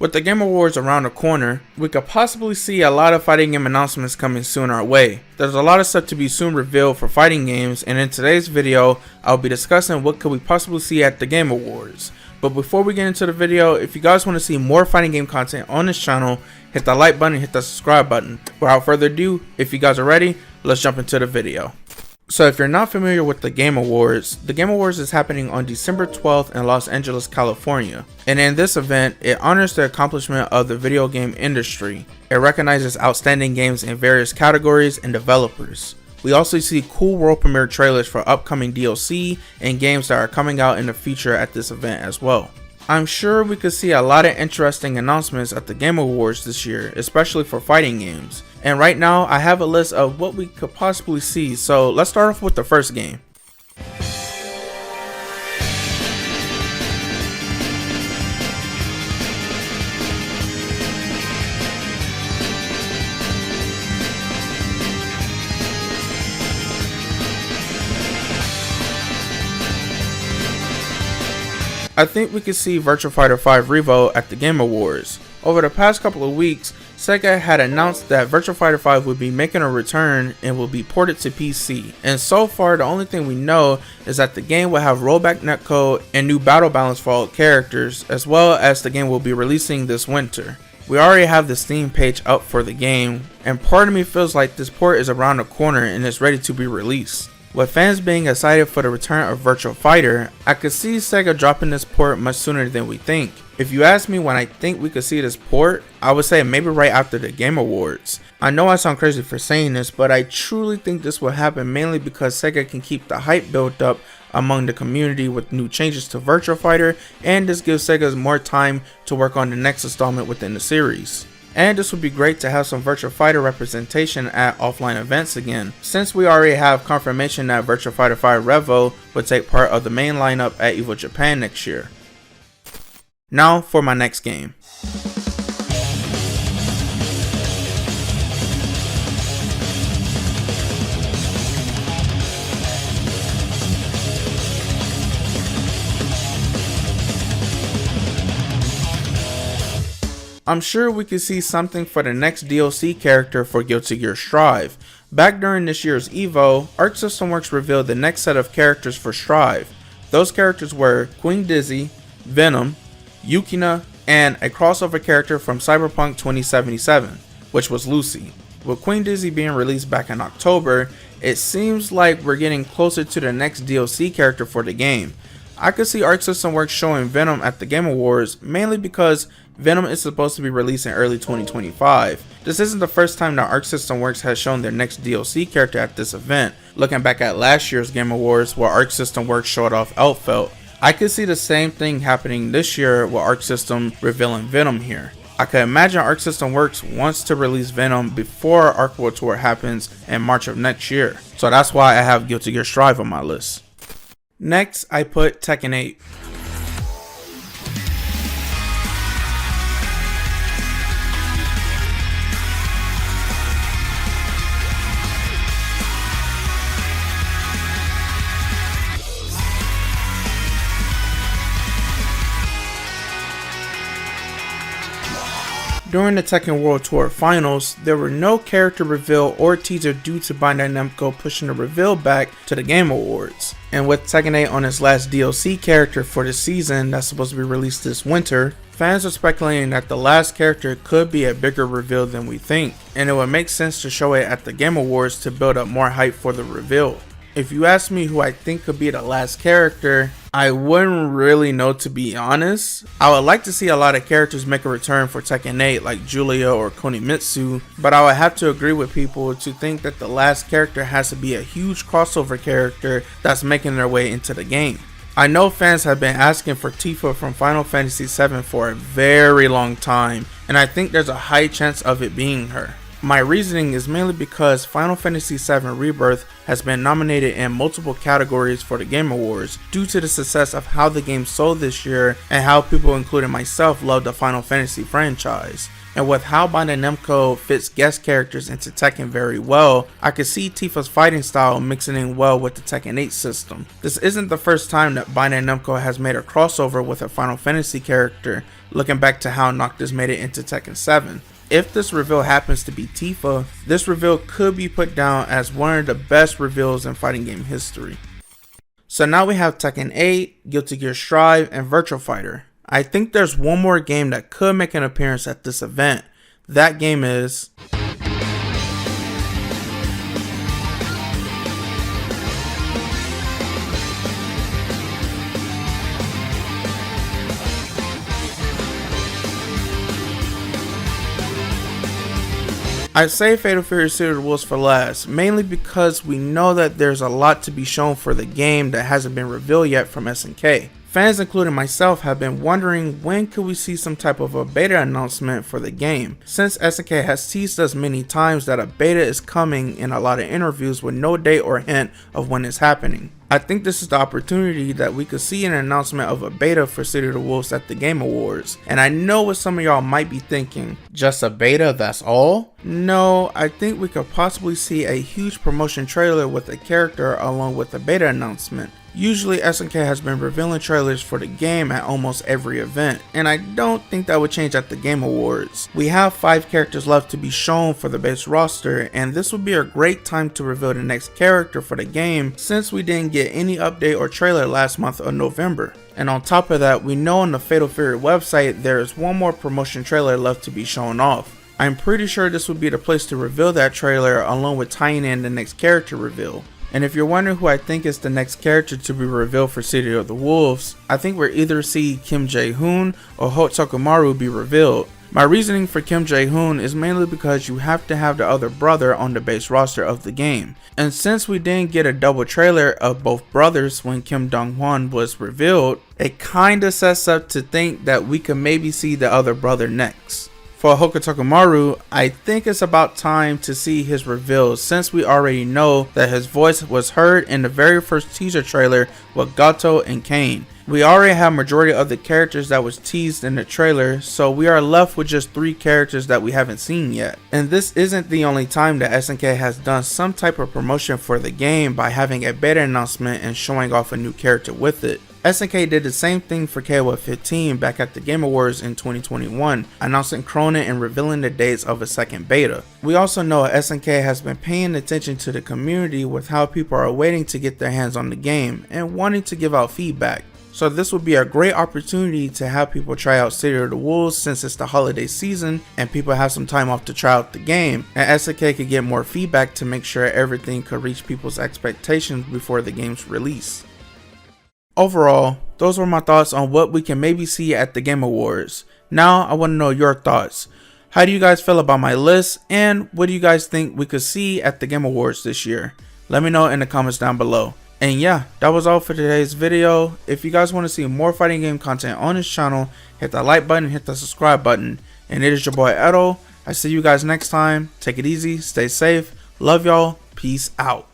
With the Game Awards around the corner, we could possibly see a lot of fighting game announcements coming soon our way. There's a lot of stuff to be soon revealed for fighting games, and in today's video, I'll be discussing what could we possibly see at the Game Awards. But before we get into the video, if you guys want to see more fighting game content on this channel, hit the like button and hit the subscribe button. Without further ado, if you guys are ready, let's jump into the video. So if you're not familiar with the Game Awards is happening on December 12th in Los Angeles, California. And in this event, it honors the accomplishment of the video game industry. It recognizes outstanding games in various categories and developers. We also see cool world premiere trailers for upcoming DLC and games that are coming out in the future at this event as well. I'm sure we could see a lot of interesting announcements at the Game Awards this year, especially for fighting games. And right now, I have a list of what we could possibly see, so let's start off with the first game. I think we could see Virtua Fighter 5 Revo at the Game Awards. Over the past couple of weeks, Sega had announced that Virtua Fighter 5 would be making a return and will be ported to PC. And so far, the only thing we know is that the game will have rollback netcode and new battle balance for all characters, as well as the game will be releasing this winter. We already have the Steam page up for the game, and part of me feels like this port is around the corner and is ready to be released. With fans being excited for the return of Virtua Fighter, I could see Sega dropping this port much sooner than we think. If you ask me when I think we could see this port, I would say maybe right after the Game Awards. I know I sound crazy for saying this, but I truly think this will happen mainly because Sega can keep the hype built up among the community with new changes to Virtua Fighter, and this gives Sega more time to work on the next installment within the series. And this would be great to have some Virtua Fighter representation at offline events again, since we already have confirmation that Virtua Fighter 5 Revo would take part of the main lineup at EVO Japan next year. Now for my next game. I'm sure we could see something for the next DLC character for Guilty Gear Strive. Back during this year's EVO, Arc System Works revealed the next set of characters for Strive. Those characters were Queen Dizzy, Venom, Yukina, and a crossover character from Cyberpunk 2077, which was Lucy. With Queen Dizzy being released back in October, it seems like we're getting closer to the next DLC character for the game. I could see Arc System Works showing Venom at the Game Awards, mainly because Venom is supposed to be released in early 2025. This isn't the first time that Arc System Works has shown their next DLC character at this event. Looking back at last year's Game Awards where Arc System Works showed off Elfelt, I could see the same thing happening this year with Arc System revealing Venom here. I could imagine Arc System Works wants to release Venom before Arc World Tour happens in March of next year. So that's why I have Guilty Gear Strive on my list. Next, I put Tekken 8. During the Tekken World Tour Finals, there were no character reveal or teaser due to Bandai Namco pushing the reveal back to the Game Awards. And with Tekken 8 on its last DLC character for the season that's supposed to be released this winter, fans are speculating that the last character could be a bigger reveal than we think, and it would make sense to show it at the Game Awards to build up more hype for the reveal. If you ask me who I think could be the last character, I wouldn't really know, to be honest. I would like to see a lot of characters make a return for Tekken 8 like Julia or Kunimitsu, but I would have to agree with people to think that the last character has to be a huge crossover character that's making their way into the game. I know fans have been asking for Tifa from Final Fantasy VII for a very long time, and I think there's a high chance of it being her. My reasoning is mainly because Final Fantasy VII Rebirth has been nominated in multiple categories for the Game Awards due to the success of how the game sold this year and how people, including myself, love the Final Fantasy franchise. And with how Bandai Namco fits guest characters into Tekken very well, I could see Tifa's fighting style mixing in well with the Tekken 8 system. This isn't the first time that Bandai Namco has made a crossover with a Final Fantasy character. looking back to how Noctis made it into Tekken 7. If this reveal happens to be Tifa, this reveal could be put down as one of the best reveals in fighting game history. So now we have Tekken 8, Guilty Gear Strive, and Virtua Fighter. I think there's one more game that could make an appearance at this event. That game is I'd say Fatal Fury City of the Wolves for last, mainly because we know that there's a lot to be shown for the game that hasn't been revealed yet from SNK. Fans including myself have been wondering when could we see some type of a beta announcement for the game, since SNK has teased us many times that a beta is coming in a lot of interviews with no date or hint of when it's happening. I think this is the opportunity that we could see an announcement of a beta for City of the Wolves at the Game Awards. And I know what some of y'all might be thinking, just a beta, that's all? No, I think we could possibly see a huge promotion trailer with a character along with a beta announcement. Usually SNK has been revealing trailers for the game at almost every event, and I don't think that would change at the Game Awards. We have 5 characters left to be shown for the base roster, and this would be a great time to reveal the next character for the game since we didn't get any update or trailer last month of November. And on top of that, we know on the Fatal Fury website there is one more promotion trailer left to be shown off. I'm pretty sure this would be the place to reveal that trailer along with tying in the next character reveal. And if you're wondering who I think is the next character to be revealed for City of the Wolves, I think we'll either see Kim Jae-hoon or Hotaku Maru be revealed. My reasoning for Kim Jae-hoon is mainly because you have to have the other brother on the base roster of the game. And since we didn't get a double trailer of both brothers when Kim Dong-hwan was revealed, it kinda sets up to think that we could maybe see the other brother next. For Hotaku Maru, I think it's about time to see his reveal since we already know that his voice was heard in the very first teaser trailer with Gato and Kane. We already have majority of the characters that was teased in the trailer, so we are left with just 3 characters that we haven't seen yet. And this isn't the only time that SNK has done some type of promotion for the game by having a beta announcement and showing off a new character with it. SNK did the same thing for KOF 15 back at the Game Awards in 2021, announcing Cronin and revealing the dates of a second beta. We also know SNK has been paying attention to the community with how people are waiting to get their hands on the game and wanting to give out feedback. So this would be a great opportunity to have people try out City of the Wolves since it's the holiday season and people have some time off to try out the game, and SNK could get more feedback to make sure everything could reach people's expectations before the game's release. Overall, those were my thoughts on what we can maybe see at the Game Awards. Now I want to know your thoughts. How do you guys feel about my list, and what do you guys think we could see at the Game Awards this year? Let me know in the comments down below. And yeah, that was all for today's video. If you guys want to see more fighting game content on this channel, hit that like button, hit the subscribe button. And it is your boy Edo. I see you guys next time. Take it easy, stay safe, love y'all, peace out.